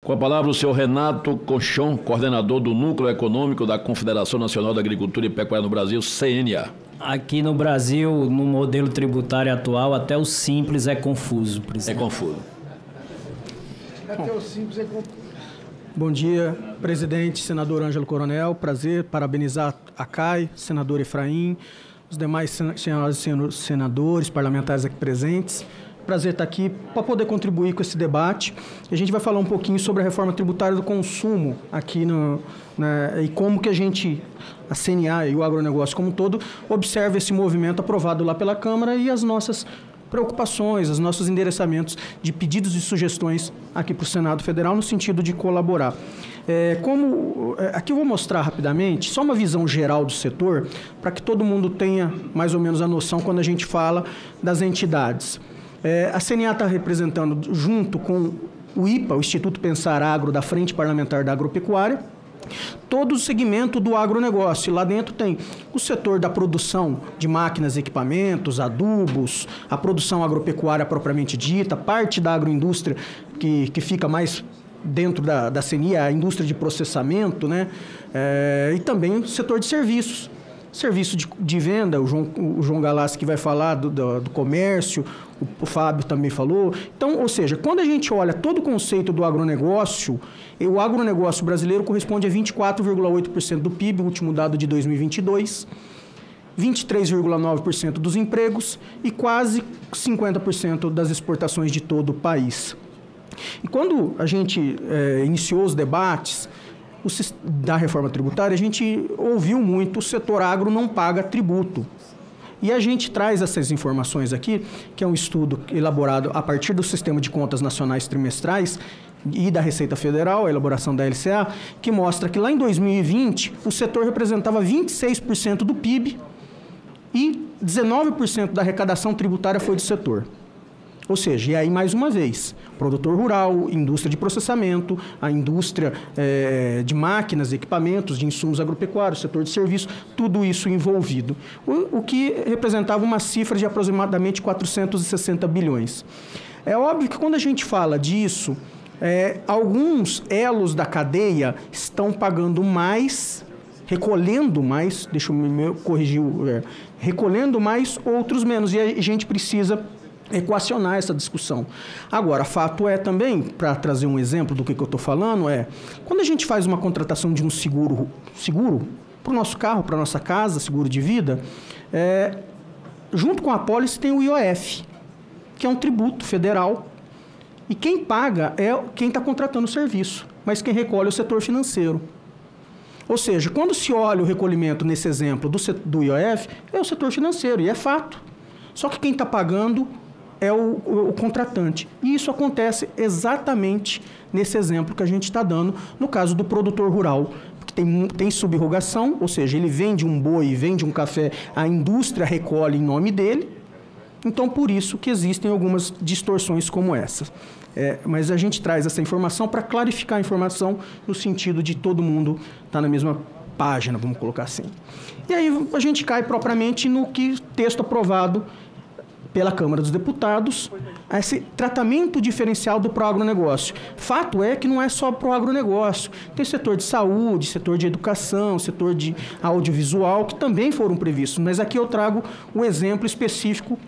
Com a palavra o senhor Renato Conchon, coordenador do Núcleo Econômico da Confederação Nacional da Agricultura e Pecuária no Brasil, CNA. Aqui no Brasil, no modelo tributário atual, até o simples é confuso, presidente. É confuso. Até o simples é confuso. Bom dia, presidente, senador Ângelo Coronel. Prazer, parabenizar a CAI, senador Efraim, os demais senhoras e senadores, parlamentares aqui presentes. Prazer estar aqui para poder contribuir com esse debate. A gente vai falar um pouquinho sobre a reforma tributária do consumo aqui e como que a CNA e o agronegócio como um todo, observa esse movimento aprovado lá pela Câmara e as nossas preocupações, os nossos endereçamentos de pedidos e sugestões aqui para o Senado Federal no sentido de colaborar. Aqui eu vou mostrar rapidamente só uma visão geral do setor para que todo mundo tenha mais ou menos a noção quando a gente fala das entidades. A CNA está representando, junto com o IPA, o Instituto Pensar Agro, da Frente Parlamentar da Agropecuária, todo o segmento do agronegócio. Lá dentro tem o setor da produção de máquinas e equipamentos, adubos, a produção agropecuária propriamente dita, parte da agroindústria que fica mais dentro da CNA, a indústria de processamento, né? E também o setor de serviços. Serviço de venda, o João Galassi que vai falar do comércio, o Fábio também falou. Então, ou seja, quando a gente olha todo o conceito do agronegócio, o agronegócio brasileiro corresponde a 24,8% do PIB, o último dado de 2022, 23,9% dos empregos e quase 50% das exportações de todo o país. E quando a gente iniciou os debates da reforma tributária, a gente ouviu muito: o setor agro não paga tributo. E a gente traz essas informações aqui, que é um estudo elaborado a partir do Sistema de Contas Nacionais Trimestrais e da Receita Federal, a elaboração da LCA, que mostra que lá em 2020 o setor representava 26% do PIB e 19% da arrecadação tributária foi do setor. Ou seja, e aí mais uma vez, produtor rural, indústria de processamento, a indústria de máquinas, equipamentos, de insumos agropecuários, setor de serviços, tudo isso envolvido. O que representava uma cifra de aproximadamente 460 bilhões. É óbvio que quando a gente fala disso, alguns elos da cadeia estão pagando mais, recolhendo mais, deixa eu me corrigir, recolhendo mais, outros menos, e a gente precisa equacionar essa discussão. Agora, fato é também, para trazer um exemplo do que eu estou falando, quando a gente faz uma contratação de um seguro para o nosso carro, para a nossa casa, seguro de vida, junto com a apólice tem o IOF, que é um tributo federal, e quem paga é quem está contratando o serviço, mas quem recolhe é o setor financeiro. Ou seja, quando se olha o recolhimento nesse exemplo do IOF, é o setor financeiro, e é fato. Só que quem está pagando é o contratante. E isso acontece exatamente nesse exemplo que a gente está dando, no caso do produtor rural, que tem subrogação, ou seja, ele vende um boi, vende um café, a indústria recolhe em nome dele. Então, por isso que existem algumas distorções como essa. Mas a gente traz essa informação para clarificar a informação no sentido de todo mundo estar na mesma página, vamos colocar assim. E aí a gente cai propriamente no que texto aprovado pela Câmara dos Deputados, esse tratamento diferencial do agronegócio. Fato é que não é só para o agronegócio. Tem setor de saúde, setor de educação, setor de audiovisual, que também foram previstos. Mas aqui eu trago um exemplo específico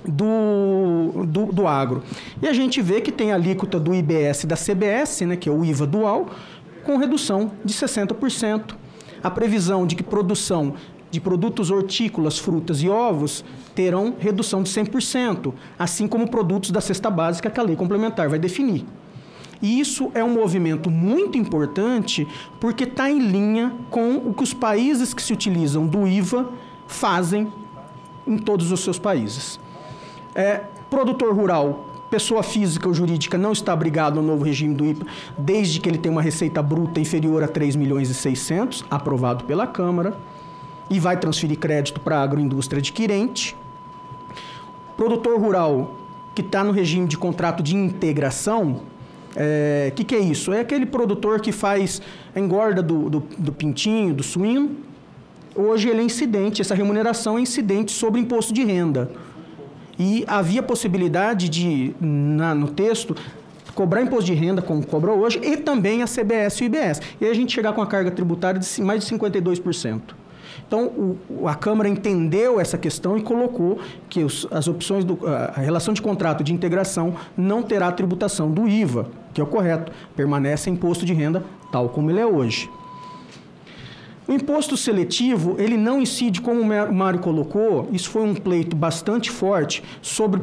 do agro. E a gente vê que tem a alíquota do IBS e da CBS, né, que é o IVA dual, com redução de 60%. A previsão de que produção de produtos hortícolas, frutas e ovos terão redução de 100%, assim como produtos da cesta básica que a lei complementar vai definir. E isso é um movimento muito importante porque está em linha com o que os países que se utilizam do IVA fazem em todos os seus países. Produtor rural, pessoa física ou jurídica, não está obrigado ao novo regime do IPA, desde que ele tenha uma receita bruta inferior a 3.600.000, aprovado pela Câmara, e vai transferir crédito para a agroindústria adquirente. Produtor rural que está no regime de contrato de integração, que é isso? É aquele produtor que faz a engorda do pintinho, do suíno. Hoje ele é incidente, essa remuneração é incidente sobre imposto de renda. E havia possibilidade de, no texto, cobrar imposto de renda, como cobra hoje, e também a CBS e o IBS. E aí a gente chegar com a carga tributária de mais de 52%. Então, a Câmara entendeu essa questão e colocou que as opções, a relação de contrato de integração não terá tributação do IVA, que é o correto, permanece imposto de renda tal como ele é hoje. O imposto seletivo, ele não incide, como o Mário colocou, isso foi um pleito bastante forte sobre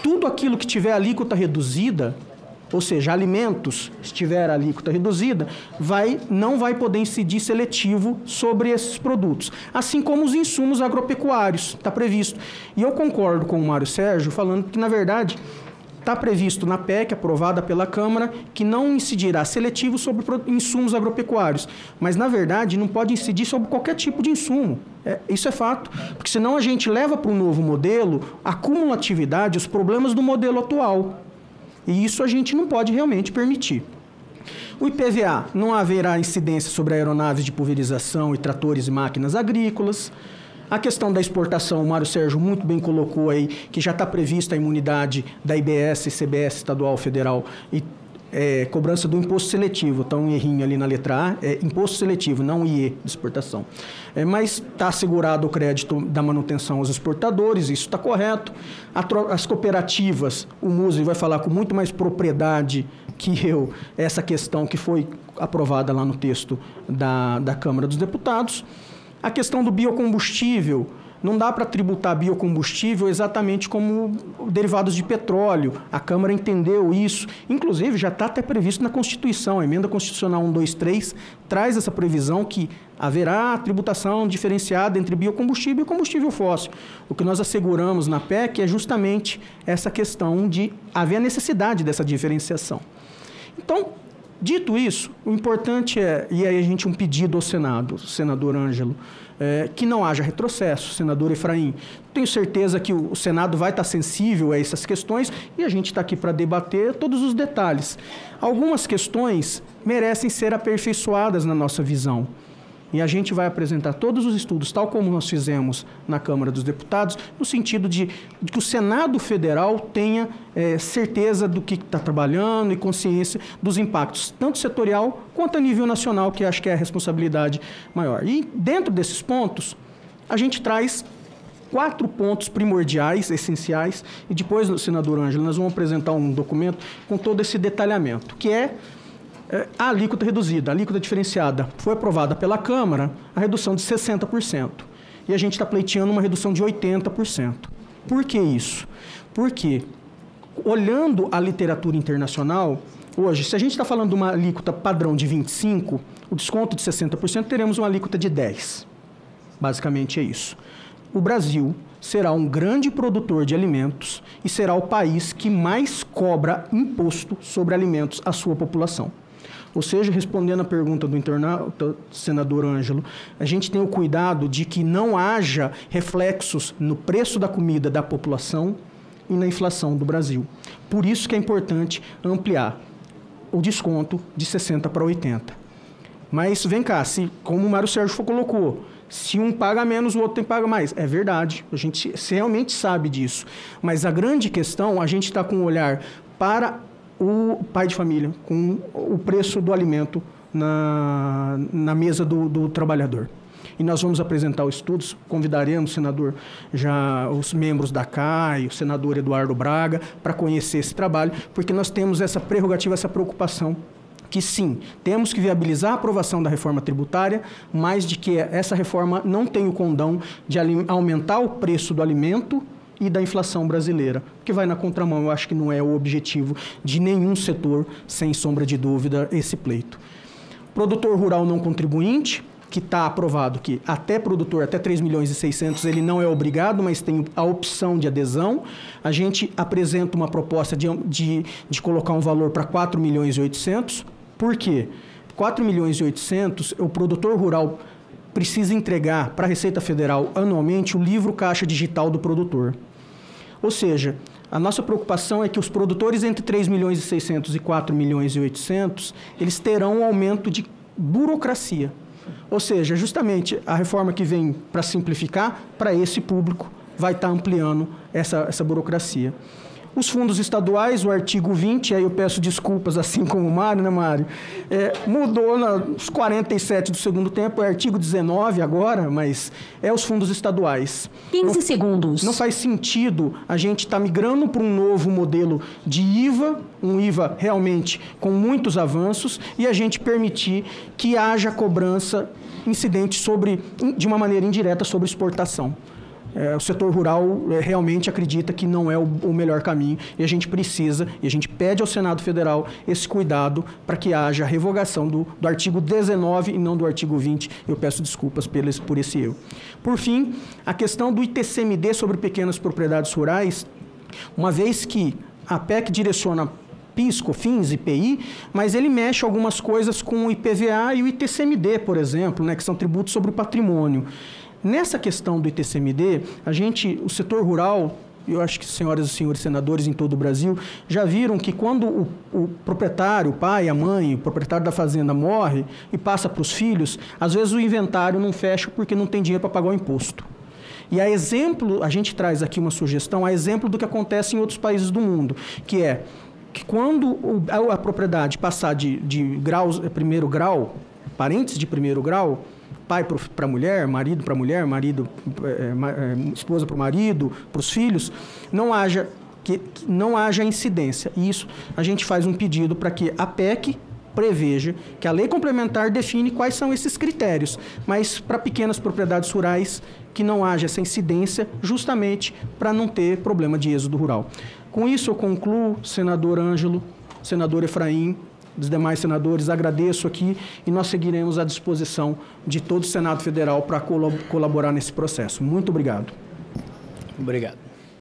tudo aquilo que tiver alíquota reduzida, ou seja, alimentos, se tiver alíquota reduzida, não vai poder incidir seletivo sobre esses produtos. Assim como os insumos agropecuários, está previsto. E eu concordo com o Mário Sérgio, falando que, na verdade, está previsto na PEC, aprovada pela Câmara, que não incidirá seletivo sobre insumos agropecuários. Mas, na verdade, não pode incidir sobre qualquer tipo de insumo. Isso é fato. Porque senão a gente leva para um novo modelo a cumulatividade, os problemas do modelo atual. E isso a gente não pode realmente permitir. O IPVA, não haverá incidência sobre aeronaves de pulverização e tratores e máquinas agrícolas. A questão da exportação, o Mário Sérgio muito bem colocou aí, que já está prevista a imunidade da IBS, CBS estadual, federal e cobrança do imposto seletivo. Então, um errinho ali na letra A, imposto seletivo, não IE de exportação. Mas está assegurado o crédito da manutenção aos exportadores, isso está correto. As cooperativas, o Musi vai falar com muito mais propriedade que eu, essa questão que foi aprovada lá no texto da Câmara dos Deputados. A questão do biocombustível, não dá para tributar biocombustível exatamente como derivados de petróleo. A Câmara entendeu isso. Inclusive, já está até previsto na Constituição. A Emenda Constitucional 123 traz essa previsão que haverá tributação diferenciada entre biocombustível e combustível fóssil. O que nós asseguramos na PEC é justamente essa questão de haver a necessidade dessa diferenciação. Então, dito isso, o importante e aí a gente um pedido ao Senado, senador Ângelo, que não haja retrocesso, senador Efraim. Tenho certeza que o Senado vai estar sensível a essas questões e a gente está aqui para debater todos os detalhes. Algumas questões merecem ser aperfeiçoadas na nossa visão. E a gente vai apresentar todos os estudos, tal como nós fizemos na Câmara dos Deputados, no sentido de que o Senado Federal tenha certeza do que está trabalhando e consciência dos impactos, tanto setorial quanto a nível nacional, que acho que é a responsabilidade maior. E dentro desses pontos, a gente traz 4 pontos primordiais, essenciais, e depois, senador Ângelo, nós vamos apresentar um documento com todo esse detalhamento, que é a alíquota reduzida, a alíquota diferenciada. Foi aprovada pela Câmara a redução de 60%. E a gente está pleiteando uma redução de 80%. Por que isso? Porque, olhando a literatura internacional, hoje, se a gente está falando de uma alíquota padrão de 25%, o desconto de 60%, teremos uma alíquota de 10%. Basicamente é isso. O Brasil será um grande produtor de alimentos e será o país que mais cobra imposto sobre alimentos à sua população. Ou seja, respondendo à pergunta do internauta, senador Ângelo, a gente tem o cuidado de que não haja reflexos no preço da comida da população e na inflação do Brasil. Por isso que é importante ampliar o desconto de 60% para 80%. Mas vem cá, como o Mário Sérgio colocou, se um paga menos, o outro tem que pagar mais. É verdade, a gente realmente sabe disso. Mas a grande questão, a gente está com um olhar para o pai de família, com o preço do alimento na mesa do trabalhador. E nós vamos apresentar os estudos, convidaremos, senador, já os membros da CAI, o senador Eduardo Braga, para conhecer esse trabalho, porque nós temos essa prerrogativa, essa preocupação, que sim, temos que viabilizar a aprovação da reforma tributária, mas de que essa reforma não tem o condão de aumentar o preço do alimento e da inflação brasileira, que vai na contramão. Eu acho que não é o objetivo de nenhum setor, sem sombra de dúvida, esse pleito. Produtor rural não contribuinte, que está aprovado que até produtor, até 3.600.000, ele não é obrigado, mas tem a opção de adesão. A gente apresenta uma proposta de colocar um valor para 4.800.000. Por quê? 4.800.000, o produtor rural precisa entregar para a Receita Federal anualmente o livro caixa digital do produtor. Ou seja, a nossa preocupação é que os produtores entre 3.600.000 e 4.800.000, eles terão um aumento de burocracia. Ou seja, justamente a reforma que vem para simplificar, para esse público, vai estar ampliando essa burocracia. Os fundos estaduais, o artigo 20, aí eu peço desculpas, assim como o Mário, né, Mário? Mudou nos 47 do segundo tempo, é artigo 19 agora, mas é os fundos estaduais. 15 segundos. Não faz sentido a gente estar migrando para um novo modelo de IVA, um IVA realmente com muitos avanços, e a gente permitir que haja cobrança incidente de uma maneira indireta sobre exportação. O setor rural realmente acredita que não é o melhor caminho e a gente precisa, e a gente pede ao Senado Federal esse cuidado para que haja revogação do artigo 19 e não do artigo 20. Eu peço desculpas por esse erro. Por fim, a questão do ITCMD sobre pequenas propriedades rurais, uma vez que a PEC direciona PIS, COFINS, IPI, mas ele mexe algumas coisas com o IPVA e o ITCMD, por exemplo, né, que são tributos sobre o patrimônio. Nessa questão do ITCMD, o setor rural, eu acho que senhoras e senhores senadores em todo o Brasil, já viram que quando o proprietário, o pai, a mãe, o proprietário da fazenda morre e passa para os filhos, às vezes o inventário não fecha porque não tem dinheiro para pagar o imposto. E a gente traz aqui uma sugestão, a exemplo do que acontece em outros países do mundo, que é que quando a propriedade passar de primeiro grau, parentes de primeiro grau, pai para mulher, marido para mulher, esposa para o marido, para os filhos, que não haja incidência. E isso a gente faz um pedido para que a PEC preveja que a lei complementar define quais são esses critérios, mas para pequenas propriedades rurais que não haja essa incidência, justamente para não ter problema de êxodo rural. Com isso eu concluo, senador Ângelo, senador Efraim, dos demais senadores, agradeço aqui e nós seguiremos à disposição de todo o Senado Federal para colaborar nesse processo. Muito obrigado. Obrigado.